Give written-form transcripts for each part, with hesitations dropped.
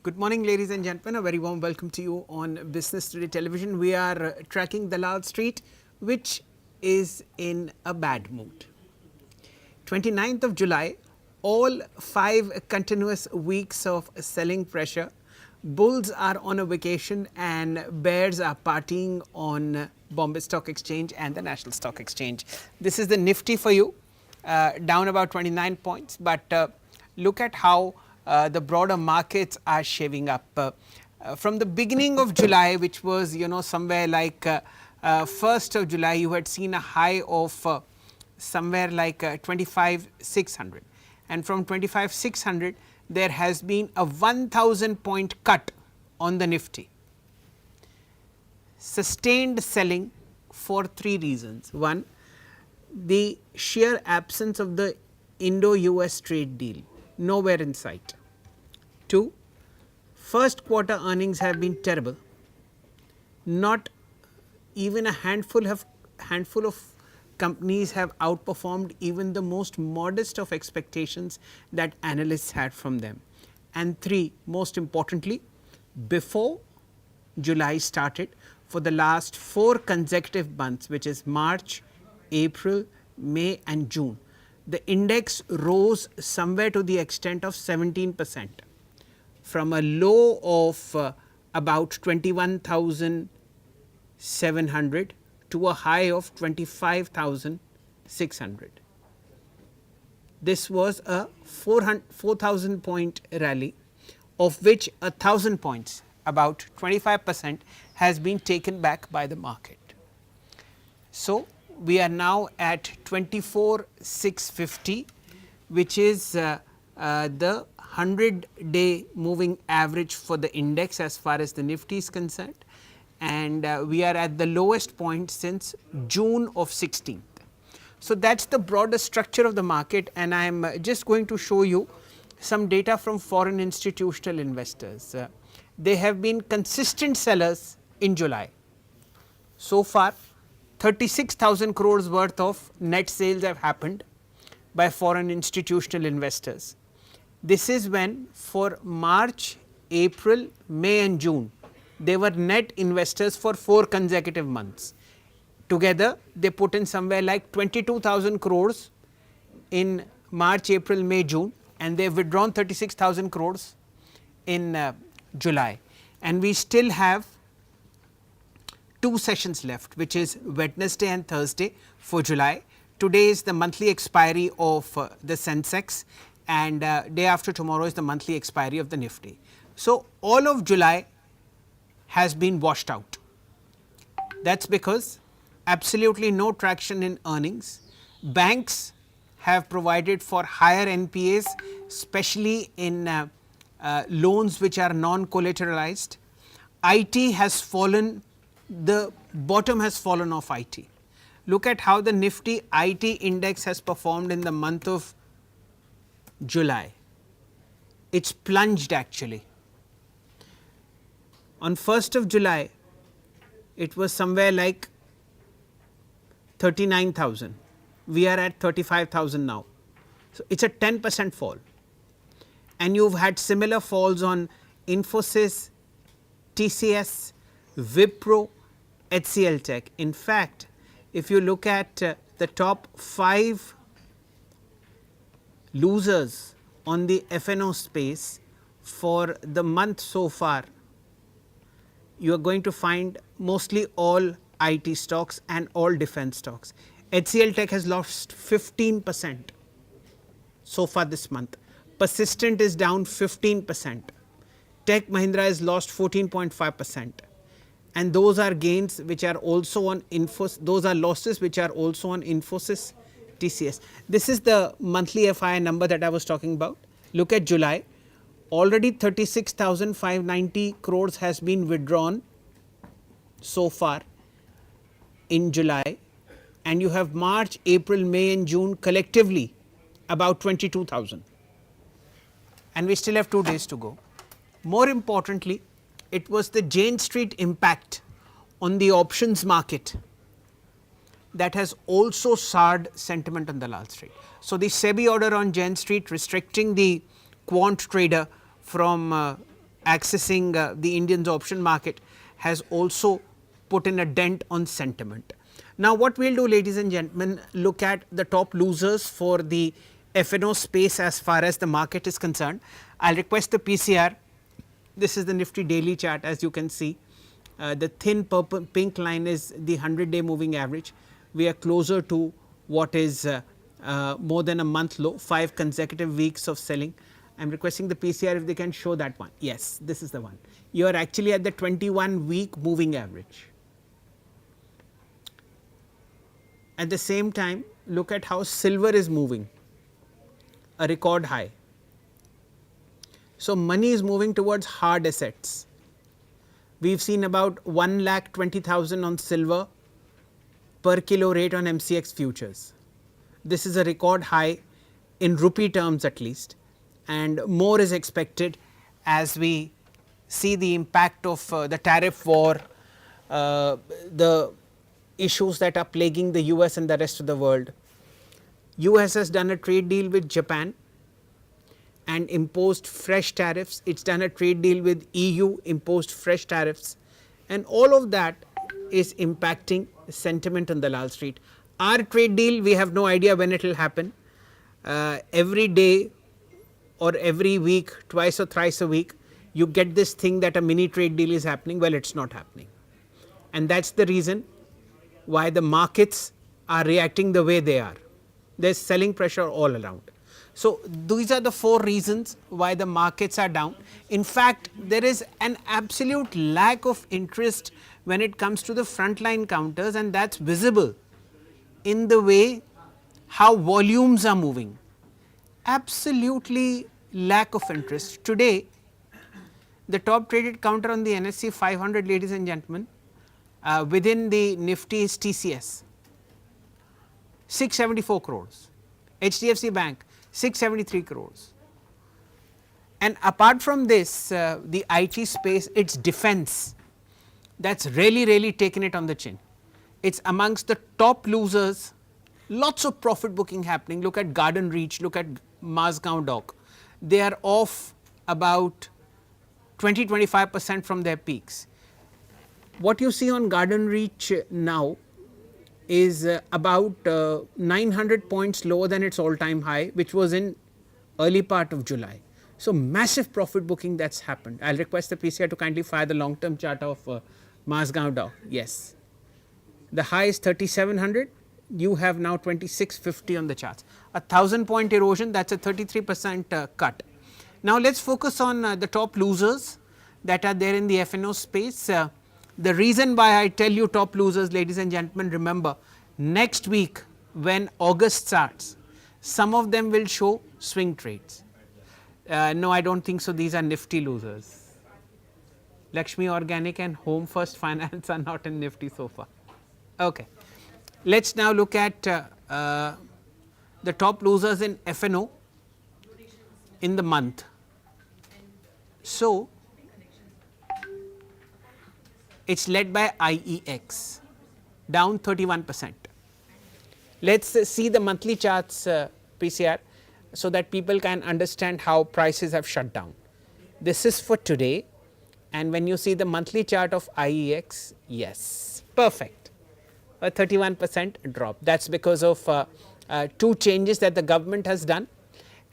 Good morning, ladies and gentlemen. A very warm welcome to you on Business Today Television. We are tracking Dalal Street, which is in a bad mood. 29th of July, all 5 continuous weeks of selling pressure. Bulls are on a vacation and bears are partying on Bombay Stock Exchange and the National Stock Exchange. This is the Nifty for you, down about 29 points, but look at how the broader markets are shaving up. From the beginning of July, which was somewhere like 1st of July, you had seen a high of somewhere like 25,600, and from 25,600 there has been a 1,000 point cut on the Nifty. Sustained selling for 3 reasons. One, the sheer absence of the Indo-US trade deal, nowhere in sight. 2, first quarter earnings have been terrible. Not even a handful of companies have outperformed even the most modest of expectations that analysts had from them. And 3, most importantly, before July started, for the last 4 consecutive months, which is March, April, May and June, the index rose somewhere to the extent of 17%, from a low of about 21,700 to a high of 25,600. This was a 4,000 point rally, of which 1,000 points, about 25%, has been taken back by the market. So, we are now at 24,650, which is the 100-day moving average for the index as far as the Nifty is concerned, and we are at the lowest point since June of 16th. So, that is the broader structure of the market, and I am just going to show you some data from foreign institutional investors. They have been consistent sellers in July. So far, 36,000 crores worth of net sales have happened by foreign institutional investors. This is when for March, April, May and June, they were net investors for 4 consecutive months. Together, they put in somewhere like 22,000 crores in March, April, May, June, and they have withdrawn 36,000 crores in July. And we still have 2 sessions left, which is Wednesday and Thursday for July. Today is the monthly expiry of the Sensex, and day after tomorrow is the monthly expiry of the Nifty. So, all of July has been washed out. That is because absolutely no traction in earnings. Banks have provided for higher NPAs, especially in loans which are non-collateralized. IT has fallen, the bottom has fallen off IT. Look at how the Nifty IT index has performed in the month of July. It is plunged actually. On 1st of July, it was somewhere like 39,000. We are at 35,000 now. So, it is a 10% fall. And you have had similar falls on Infosys, TCS, Wipro, HCL Tech. In fact, if you look at the top 5 losers on the F&O space for the month so far, you are going to find mostly all IT stocks and all defense stocks. HCL Tech has lost 15% so far this month. Persistent is down 15%. Tech Mahindra has lost 14.5%. And those are gains which are also on Infosys, those are losses which are also on Infosys, TCS. This is the monthly FII number that I was talking about. Look at July. Already 36,590 crores has been withdrawn so far in July, and you have March, April, May and June collectively about 22,000, and we still have 2 days to go. More importantly, it was the Jane Street impact on the options market that has also soured sentiment on Dalal Street. So, the SEBI order on Jane Street restricting the quant trader from accessing the Indian option market has also put in a dent on sentiment. Now, what we will do, ladies and gentlemen, look at the top losers for the F&O space as far as the market is concerned. I will request the PCR. This is the Nifty daily chart, as you can see. The thin purple pink line is the 100-day moving average. We are closer to what is more than a month low, 5 consecutive weeks of selling. I am requesting the PCR if they can show that one. Yes, this is the one. You are actually at the 21-week moving average. At the same time, look at how silver is moving, a record high. So, money is moving towards hard assets. We have seen about 1,20,000 on silver per kilo rate on MCX futures. This is a record high in rupee terms at least, and more is expected as we see the impact of the tariff war, the issues that are plaguing the US and the rest of the world. US has done a trade deal with Japan and imposed fresh tariffs. It has done a trade deal with EU, imposed fresh tariffs, and all of that is impacting sentiment on the Lal Street. Our trade deal, we have no idea when it will happen. Every day or every week, twice or thrice a week, you get this thing that a mini trade deal is happening. Well, it is not happening, and that is the reason why the markets are reacting the way they are. There is selling pressure all around. So, these are the 4 reasons why the markets are down. In fact, there is an absolute lack of interest when it comes to the frontline counters, and that is visible in the way how volumes are moving. Absolutely lack of interest. Today, the top traded counter on the NSE 500, ladies and gentlemen, within the Nifty is TCS, 674 crores, HDFC Bank 673 crores. And apart from this, the IT space, its defense, that's really taken it on the chin. It's amongst the top losers, lots of profit booking happening. Look at Garden Reach, look at Mazgaon Dock. They are off about 20-25% from their peaks. What you see on Garden Reach now is about 900 points lower than its all time high, which was in early part of July. So, massive profit booking that has happened. I will request the PCR to kindly fire the long term chart of Mazgaon Dock. Yes, the high is 3700, you have now 2650 on the charts. 1000 point erosion, that is a 33% cut. Now, let us focus on the top losers that are there in the F&O space. The reason why I tell you top losers, ladies and gentlemen, remember next week when August starts, some of them will show swing trades. No, I do not think so. These are Nifty losers. Lakshmi Organic and Home First Finance are not in Nifty so far. Okay. Let us now look at the top losers in F&O in the month. So, it is led by IEX, down 31%. Let us see the monthly charts, PCR, so that people can understand how prices have shut down. This is for today, and when you see the monthly chart of IEX, yes, perfect, a 31% drop. That is because of 2 changes that the government has done,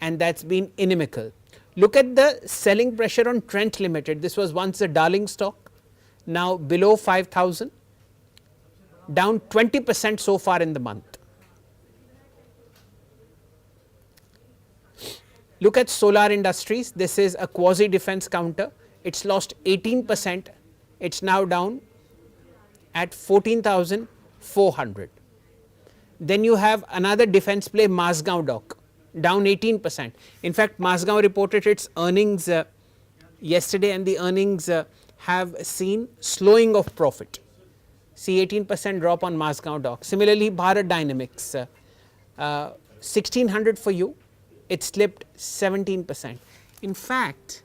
and that has been inimical. Look at the selling pressure on Trent Limited. This was once a darling stock, now below 5,000, down 20% so far in the month. Look at Solar Industries. This is a quasi defense counter. It's lost 18%. It's now down at 14,400. Then you have another defense play, Mazgaon Dock, down 18%. In fact, Mazgaon reported its earnings yesterday, and the earnings have seen slowing of profit. See 18% drop on Mazgaon Dock. Similarly, Bharat Dynamics, 1600 for you, it slipped 17%. In fact,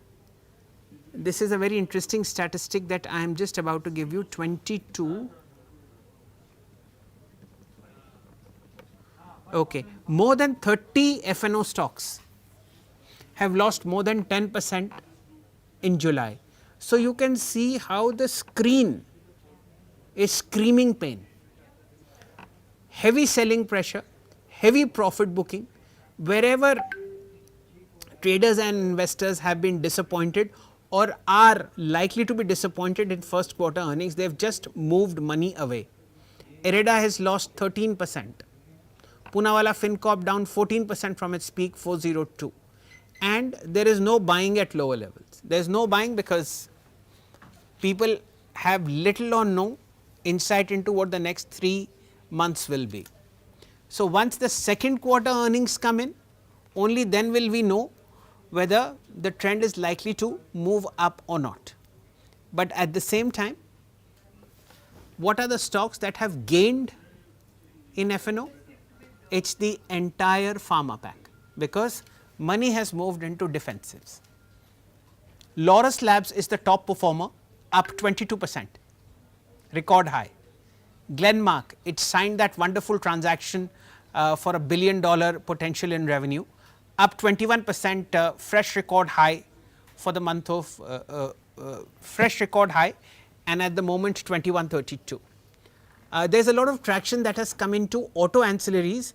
this is a very interesting statistic that I am just about to give you. 22. Okay, more than 30 F&O stocks have lost more than 10% in July. So, you can see how the screen is screaming pain, heavy selling pressure, heavy profit booking. Wherever traders and investors have been disappointed or are likely to be disappointed in first quarter earnings, they have just moved money away. IREDA has lost 13%, Poonawalla FinCorp down 14% from its peak 402, and there is no buying at lower levels. There is no buying because people have little or no insight into what the next 3 months will be. So, once the second quarter earnings come in, only then will we know whether the trend is likely to move up or not. But at the same time, what are the stocks that have gained in F&O? It is the entire pharma pack, because money has moved into defensives. Laurus Labs is the top performer, up 22%, record high. Glenmark, it signed that wonderful transaction for $1 billion potential in revenue, up 21%, fresh record high for the month of fresh record high, and at the moment 2132. There is a lot of traction that has come into auto ancillaries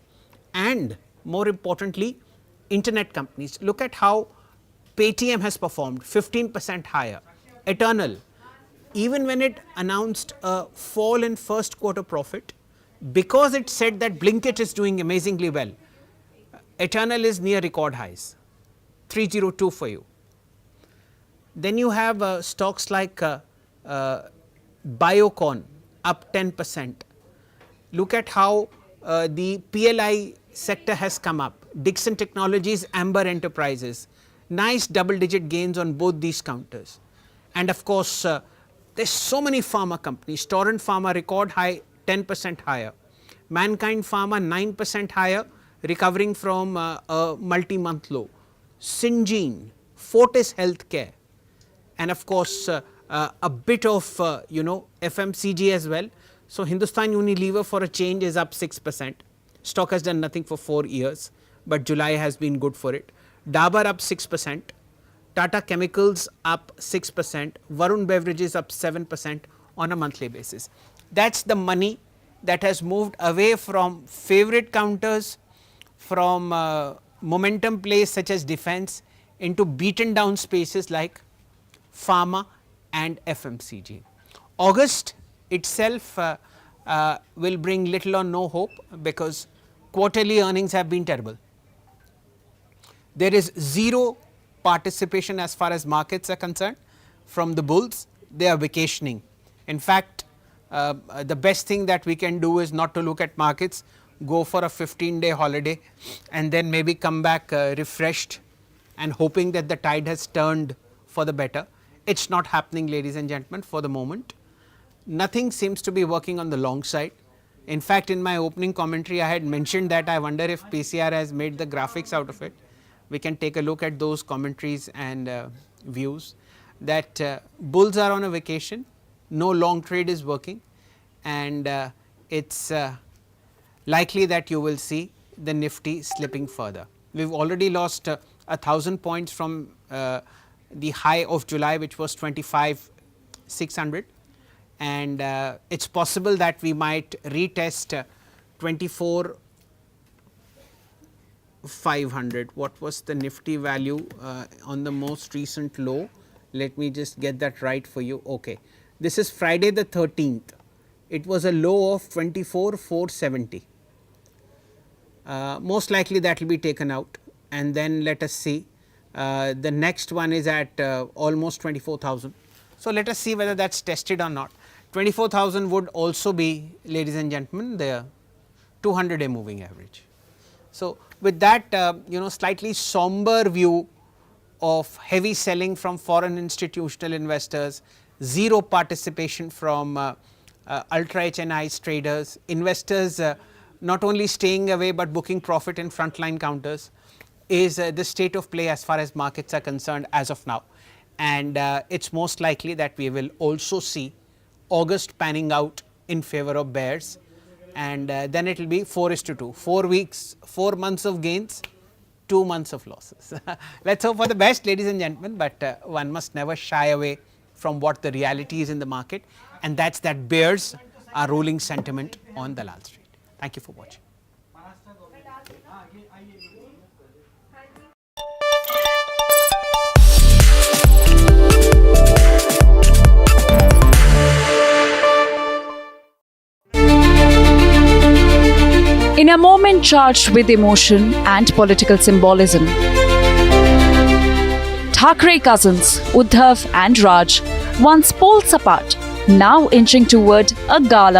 and more importantly internet companies. Look at how Paytm has performed, 15% higher. Eternal, even when it announced a fall in first quarter profit, because it said that Blinkit is doing amazingly well, Eternal is near record highs, 302 for you. Then you have stocks like Biocon, up 10%. Look at how the PLI sector has come up. Dixon Technologies, Amber Enterprises, nice double digit gains on both these counters. And of course, there are so many pharma companies. Torrent Pharma record high, 10% higher. Mankind Pharma 9% higher, recovering from a multi-month low. Syngene, Fortis Healthcare, and of course a bit of FMCG as well. So, Hindustan Unilever for a change is up 6%. Stock has done nothing for 4 years, but July has been good for it. Dabur up 6%, Tata Chemicals up 6%, Varun Beverages up 7% on a monthly basis. That is the money that has moved away from favorite counters, from momentum plays such as defense, into beaten down spaces like pharma and FMCG. August itself will bring little or no hope, because quarterly earnings have been terrible. There is zero participation as far as markets are concerned from the bulls. They are vacationing. In fact, the best thing that we can do is not to look at markets, go for a 15-day holiday and then maybe come back refreshed and hoping that the tide has turned for the better. It is not happening, ladies and gentlemen, for the moment. Nothing seems to be working on the long side. In fact, in my opening commentary, I had mentioned that I wonder if PCR has made the graphics out of it. We can take a look at those commentaries and views that bulls are on a vacation, no long trade is working, and it is likely that you will see the Nifty slipping further. We have already lost 1,000 points from the high of July, which was 25,600, and it is possible that we might retest 24,500. What was the Nifty value on the most recent low? Let me just get that right for you. Okay, this is Friday the 13th. It was a low of 24,470. Most likely that will be taken out, and then let us see. The next one is at almost 24,000. So, let us see whether that is tested or not. 24,000 would also be, ladies and gentlemen, the 200-day moving average. So, with that slightly somber view of heavy selling from foreign institutional investors, zero participation from ultra HNIs traders, investors not only staying away but booking profit in frontline counters, is the state of play as far as markets are concerned as of now. And it is most likely that we will also see August panning out in favor of bears, and then it will be 4:2, 4 weeks, 4 months of gains, 2 months of losses. Let's hope for the best, ladies and gentlemen, but one must never shy away from what the reality is in the market, and that's that bears are ruling sentiment on the Dalal Street. Thank you for watching. In a moment charged with emotion and political symbolism, Thackeray cousins Uddhav and Raj, once poles apart, now inching toward a gala